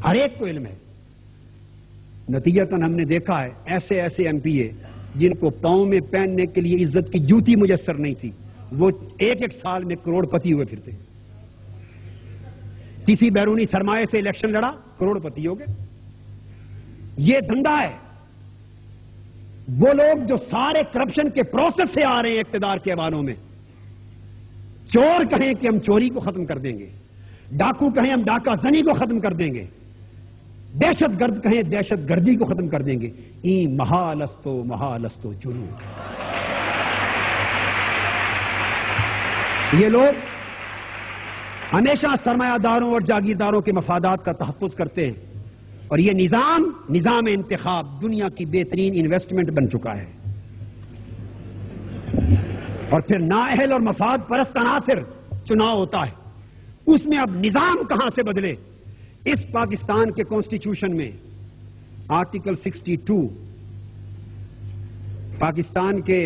ہر ایک کو علم ہے. نتیجتاً ہم نے دیکھا ہے ایسے ایسے ایم پی اے جن کو پاؤں میں پہننے کے لیے عزت کی جوتی میسر نہیں تھی، وہ ایک ایک سال میں کروڑ پتی ہوئے پھرتے. کسی بیرونی سرمایہ سے الیکشن لڑا، کروڑ پتی ہو گئے. یہ دھندا ہے. وہ لوگ جو سارے کرپشن کے پروسیس سے آ رہے ہیں اقتدار کے حوالوں میں، چور کہیں کہ ہم چوری کو ختم کر دیں گے، ڈاکو کہیں ہم ڈاکہ زنی کو ختم کر دیں گے، دہشت گرد کہیں دہشت گردی کو ختم کر دیں گے. محالستو جنو. یہ لوگ ہمیشہ سرمایہ داروں اور جاگیرداروں کے مفادات کا تحفظ کرتے ہیں، اور یہ نظام انتخاب دنیا کی بہترین انویسٹمنٹ بن چکا ہے. اور پھر نااہل اور مفاد پرست عناصر چناؤ ہوتا ہے، اس میں اب نظام کہاں سے بدلے؟ اس پاکستان کے کانسٹیٹیوشن میں آرٹیکل 62 پاکستان کے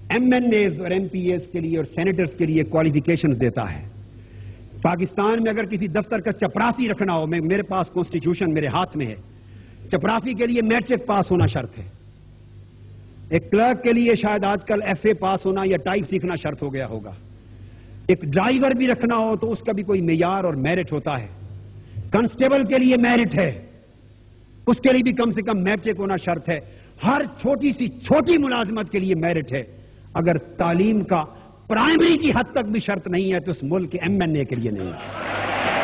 ایم این ایز اور ایم پی ایز کے لیے اور سینیٹرز کے لیے کوالیفیکیشنز دیتا ہے. پاکستان میں اگر کسی دفتر کا چپراسی رکھنا ہو، میرے پاس کانسٹیٹیوشن میرے ہاتھ میں ہے، چپراسی کے لیے میٹرک پاس ہونا شرط ہے. ایک کلرک کے لیے شاید آج کل ایف اے پاس ہونا یا ٹائپ سیکھنا شرط ہو گیا ہوگا. ایک ڈرائیور بھی رکھنا ہو تو اس کا بھی کوئی معیار اور میرٹ ہوتا ہے. کنسٹیبل کے لیے میرٹ ہے، اس کے لیے بھی کم سے کم میٹرک ہونا شرط ہے. ہر چھوٹی سی چھوٹی ملازمت کے لیے میرٹ ہے. اگر تعلیم کا پرائمری کی حد تک بھی شرط نہیں ہے تو اس ملک کے ایم این اے کے لیے نہیں ہے،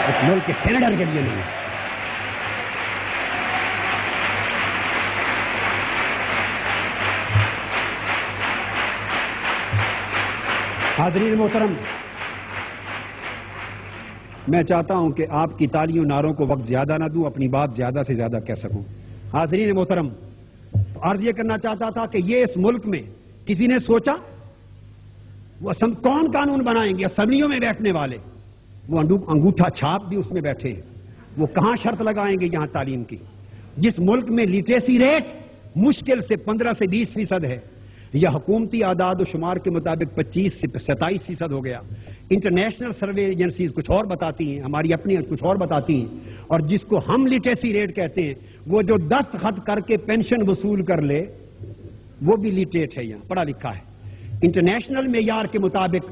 اس ملک کے سینیٹر کے لیے نہیں ہے. حاضرین محترم، میں چاہتا ہوں کہ آپ کی تالیوں نعروں کو وقت زیادہ نہ دوں، اپنی بات زیادہ سے زیادہ کہہ سکوں. حاضرین محترم، تو عرض یہ کرنا چاہتا تھا کہ یہ اس ملک میں کسی نے سوچا وہ کون قانون بنائیں گے؟ اسمبلیوں میں بیٹھنے والے وہ انگوٹھا چھاپ بھی اس میں بیٹھے ہیں، وہ کہاں شرط لگائیں گے یہاں تعلیم کی؟ جس ملک میں لٹریسی ریٹ مشکل سے 15 سے 20% ہے، یا حکومتی اعداد و شمار کے مطابق 25 سے 27% ہو گیا. انٹرنیشنل سروے ایجنسیز کچھ اور بتاتی ہیں، ہماری اپنی کچھ اور بتاتی ہیں. اور جس کو ہم لٹریسی ریٹ کہتے ہیں، وہ جو دستخط کر کے پینشن وصول کر لے وہ بھی لٹریٹ ہے، یہاں پڑھا لکھا ہے. انٹرنیشنل معیار کے مطابق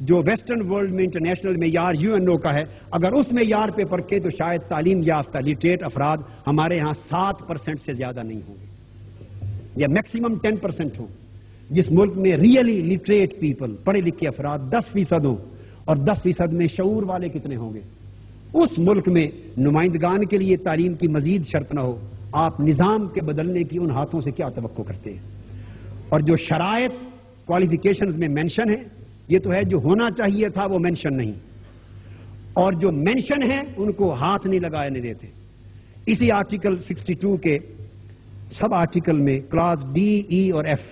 جو ویسٹرن ورلڈ میں انٹرنیشنل معیار UNO کا ہے، اگر اس معیار پہ پرکھے تو شاید تعلیم یافتہ لٹریٹ افراد ہمارے ہاں 7% سے زیادہ نہیں ہوں گے، یا میکسیمم 10% ہوں. جس ملک میں ریئلی لٹریٹ پیپل، پڑھے لکھے افراد 10% ہوں، اور 10% میں شعور والے کتنے ہوں گے؟ اس ملک میں نمائندگان کے لیے تعلیم کی مزید شرط نہ ہو. آپ نظام کے بدلنے کی ان ہاتھوں سے کیا توقع کرتے ہیں؟ اور جو شرائط کوالیفیکیشنز میں مینشن ہے، یہ تو ہے جو ہونا چاہیے تھا وہ مینشن نہیں، اور جو مینشن ہے ان کو ہاتھ نہیں لگانے دیتے. اسی آرٹیکل 62 کے سب آرٹیکل میں کلاس ڈی، ای اور ایف،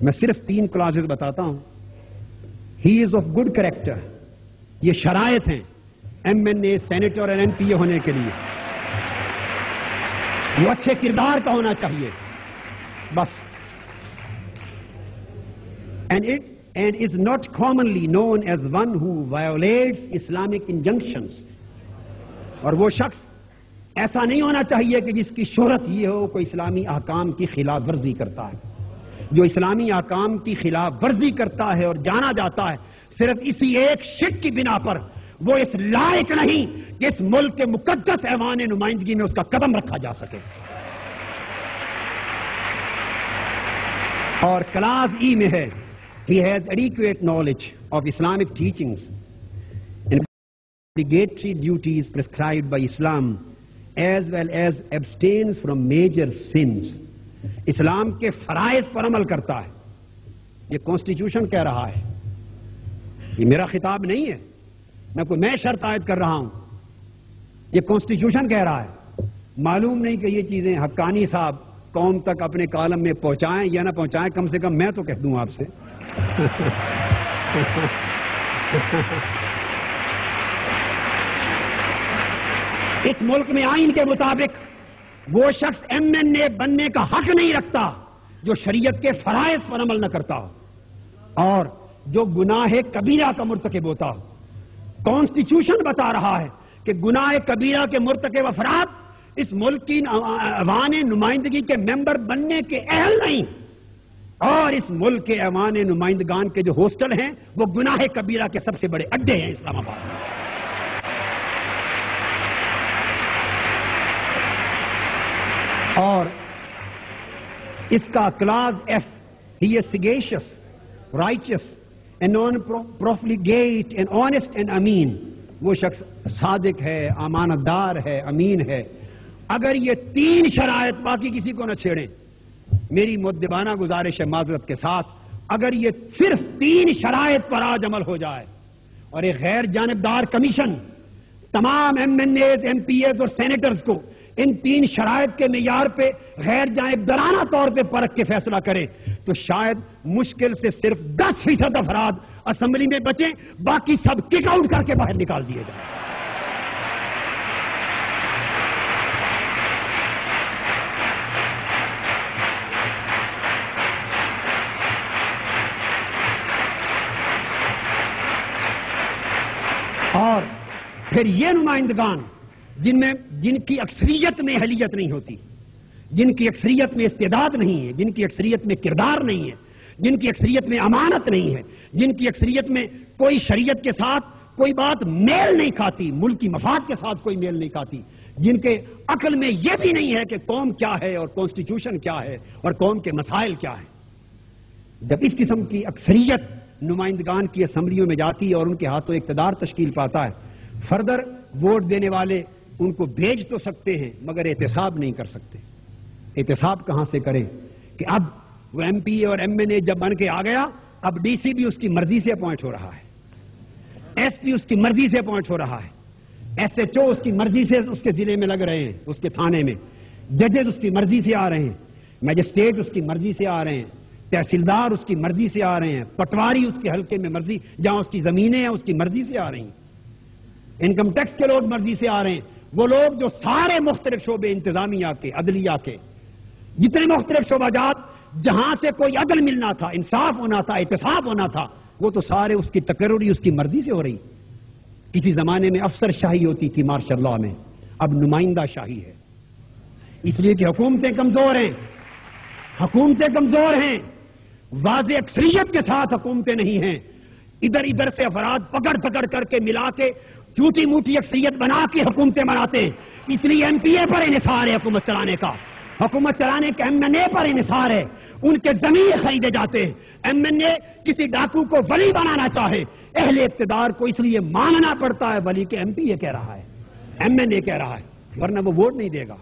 میں صرف 3 کلاسز بتاتا ہوں. ہی از آف گڈ کریکٹر، یہ شرائط ہیں ایم این اے، سینیٹر اور این پی اے ہونے کے لیے. وہ اچھے کردار کا ہونا چاہیے بس. and is not commonly known as one who violates Islamic injunctions. اور وہ شخص ایسا نہیں ہونا چاہیے کہ جس کی شہرت یہ ہو کوئی اسلامی احکام کی خلاف ورزی کرتا ہے. جو اسلامی احکام کی خلاف ورزی کرتا ہے اور جانا جاتا ہے صرف اسی ایک شک کی بنا پر، وہ اس لائق نہیں کہ اس ملک کے مقدس ایوان نمائندگی میں اس کا قدم رکھا جا سکے. اور کلاس ای میں ہے he has adequate knowledge of Islamic teachings and obligatory duties prescribed by Islam as well as abstains from major sins. اسلام کے فرائض پر عمل کرتا ہے. یہ کانسٹیٹیوشن کہہ رہا ہے، یہ میرا خطاب نہیں ہے، میں شرط عائد کر رہا ہوں. یہ کانسٹیٹیوشن کہہ رہا ہے. معلوم نہیں کہ یہ چیزیں حقانی صاحب قوم تک اپنے کالم میں پہنچائیں یا نہ پہنچائیں، کم سے کم میں تو کہہ دوں آپ سے. اس ملک میں آئین کے مطابق وہ شخص ایم این اے بننے کا حق نہیں رکھتا جو شریعت کے فرائض پر عمل نہ کرتا ہو اور جو گناہ کبیرہ کا مرتکب ہوتا ہو. کانسٹیٹیوشن بتا رہا ہے کہ گناہ کبیرہ کے مرتکب افراد اس ملک کی ایوان نمائندگی کے ممبر بننے کے اہل نہیں، اور اس ملک کے ایوان نمائندگان کے جو ہاسٹل ہیں وہ گناہ کبیرہ کے سب سے بڑے اڈے ہیں اسلام آباد میں۔ اور اس کا class F, he is sagacious, righteous and non profligate and honest and امین، وہ شخص صادق ہے، امانت دار ہے، امین ہے۔ اگر یہ تین شرائط، باقی کسی کو نہ چھیڑیں، میری مؤدبانہ گزارش ہے معذرت کے ساتھ، اگر یہ صرف تین شرائط پر آج عمل ہو جائے اور ایک غیر جانبدار کمیشن تمام MNAs, MPAs اور سینیٹرز کو ان تین شرائط کے معیار پہ غیر جانبدارانہ طور پہ پرکھ کے فیصلہ کرے تو شاید مشکل سے صرف 10% افراد اسمبلی میں بچیں، باقی سب کک آؤٹ کر کے باہر نکال دیے جائیں۔ اور پھر یہ نمائندگان جن کی اکثریت میں اہلیت نہیں ہوتی، جن کی اکثریت میں استعداد نہیں ہے، جن کی اکثریت میں کردار نہیں ہے، جن کی اکثریت میں امانت نہیں ہے، جن کی اکثریت میں کوئی شریعت کے ساتھ کوئی بات میل نہیں کھاتی، ملکی مفاد کے ساتھ کوئی میل نہیں کھاتی، جن کے عقل میں یہ بھی نہیں ہے کہ قوم کیا ہے اور کانسٹیٹیوشن کیا ہے اور قوم کے مسائل کیا ہیں۔ جب اس قسم کی اکثریت نمائندگان کی اسمبلیوں میں جاتی ہے اور ان کے ہاتھوں اقتدار تشکیل پاتا ہے، فردر ووٹ دینے والے ان کو بھیج تو سکتے ہیں مگر احتساب نہیں کر سکتے۔ احتساب کہاں سے کریں کہ اب وہ ایم پی اور ایم این اے جب بن کے آ گیا، اب ڈی سی بھی اس کی مرضی سے اپوائنٹ ہو رہا ہے، ایس پی اس کی مرضی سے اپوائنٹ ہو رہا ہے، ایس ایچ او اس کی مرضی سے اس کے ضلع میں لگ رہے ہیں، اس کے تھانے میں، ججز اس کی مرضی سے آ رہے ہیں، میجسٹریٹ اس کی مرضی سے آ رہے ہیں، تحصیلدار اس کی مرضی سے آ رہے ہیں، پٹواری اس کے حلقے میں مرضی، جہاں اس کی زمینیں ہیں اس کی مرضی سے آ رہی ہیں، انکم ٹیکس کے لوگ مرضی سے آ رہے ہیں، وہ لوگ جو سارے مختلف شعبے انتظامیہ کے، عدلیہ کے، جتنے مختلف شعبہ جات جہاں سے کوئی عدل ملنا تھا، انصاف ہونا تھا، احتساب ہونا تھا، وہ تو سارے اس کی تقرری اس کی مرضی سے ہو رہی۔ کسی زمانے میں افسر شاہی ہوتی تھی مارشل لاء میں، اب نمائندہ شاہی ہے، اس لیے کہ حکومتیں کمزور ہیں، حکومتیں کمزور ہیں، واضح اکثریت کے ساتھ حکومتیں نہیں ہیں، ادھر ادھر سے افراد پکڑ کر کے ملا کے چھوٹی موٹی اکثریت بنا کے حکومتیں بناتے ہیں، اس لیے ایم پی اے پر انحصار ہے حکومت چلانے کا، حکومت چلانے کا ایم این اے پر انحصار ہے، ان کے زمین خریدے جاتے ہیں۔ ایم این اے کسی ڈاکو کو ولی بنانا چاہے، اہل اقتدار کو اس لیے ماننا پڑتا ہے ولی کہ ایم پی اے کہہ رہا ہے، ایم این اے کہہ رہا ہے، ورنہ وہ ووٹ نہیں دے گا،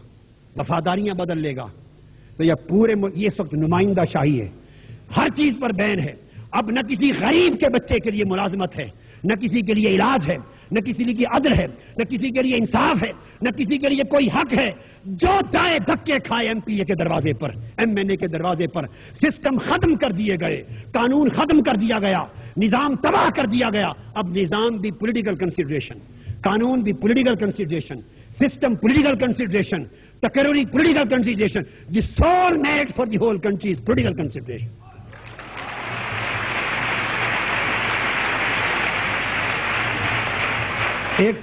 وفاداریاں بدل لے گا۔ تو یہ پورے یہ اس وقت نمائندہ شاہی ہے، ہر چیز پر بین ہے۔ اب نہ کسی غریب کے بچے کے لیے ملازمت ہے، نہ کسی کے لیے علاج ہے، نہ کسی کے لیے عدل ہے، نہ کسی کے لیے انصاف ہے، نہ کسی کے لیے کوئی حق ہے۔ جو جائے دھکے کھائے ایم پی اے کے دروازے پر، ایم این اے کے دروازے پر، سسٹم ختم کر دیے گئے، قانون ختم کر دیا گیا، نظام تباہ کر دیا گیا۔ اب نظام بھی پولیٹیکل کنسیڈریشن، قانون بھی political consideration, system political consideration, تقرری political consideration, the civil merit for the whole country is political consideration. ایک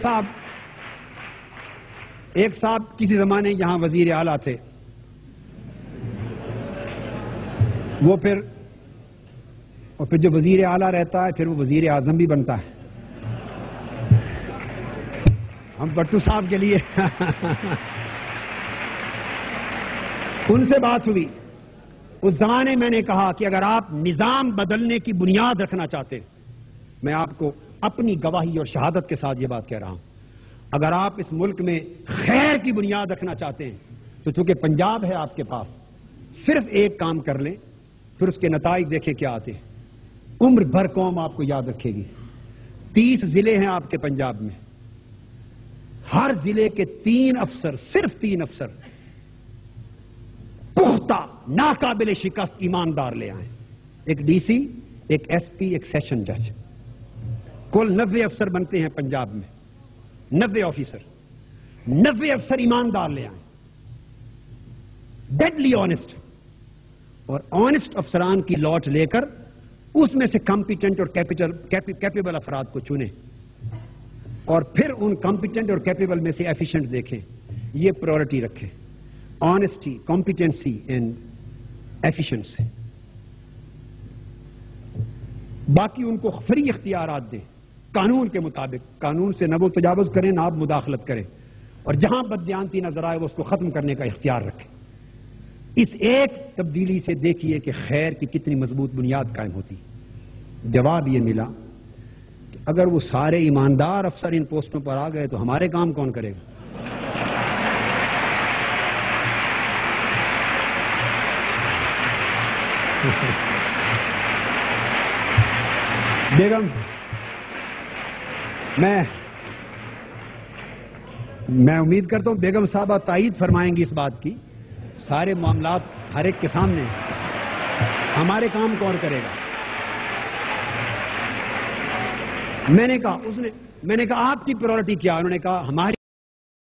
صاحب کسی زمانے یہاں وزیر اعلیٰ تھے، وہ پھر جو وزیر اعلیٰ رہتا ہے پھر وہ وزیر اعظم بھی بنتا ہے۔ ہم بٹو صاحب کے لیے ان سے بات ہوئی، اس زمانے میں نے کہا کہ اگر آپ نظام بدلنے کی بنیاد رکھنا چاہتے ہیں، میں آپ کو اپنی گواہی اور شہادت کے ساتھ یہ بات کہہ رہا ہوں، اگر آپ اس ملک میں خیر کی بنیاد رکھنا چاہتے ہیں تو چونکہ پنجاب ہے آپ کے پاس، صرف ایک کام کر لیں، پھر اس کے نتائج دیکھیں کیا آتے ہیں، عمر بھر قوم آپ کو یاد رکھے گی۔ 30 ضلع ہیں آپ کے پنجاب میں، ہر ضلع کے 3 افسر، صرف 3 افسر پختہ ناقابل شکست ایماندار لے آئیں، ایک ڈی سی، ایک ایس پی، ایک سیشن جج، کل 90 افسر بنتے ہیں پنجاب میں، 90 آفیسر، 90 افسر ایماندار لے آئیں، ڈیڈلی آنےسٹ، اور آنےسٹ افسران کی لاٹ لے کر اس میں سے کمپیٹنٹ اور کیپیبل افراد کو چنیں۔ اور پھر ان کمپیٹنٹ اور کیپیبل میں سے ایفیشینٹ دیکھیں. یہ پرائورٹی رکھیں. Honesty, competency and efficiency. باقی ان کو فری اختیارات دیں قانون کے مطابق. قانون سے نہ وہ تجاوز کریں نہ آپ مداخلت کریں, اور جہاں بددیانتی نظر آئے وہ اس کو ختم کرنے کا اختیار رکھیں. اس ایک تبدیلی سے دیکھیے کہ خیر کی کتنی مضبوط بنیاد قائم ہوتی. جواب یہ ملا کہ اگر وہ سارے ایماندار افسر ان پوسٹوں پر آ گئے تو ہمارے کام کون کرے گا؟ بیگم, میں امید کرتا ہوں بیگم صاحبہ تائید فرمائیں گی اس بات کی. سارے معاملات ہر ایک کے سامنے, ہمارے کام کون کرے گا؟ میں نے کہا آپ کی پرائورٹی کیا؟ انہوں نے کہا ہماری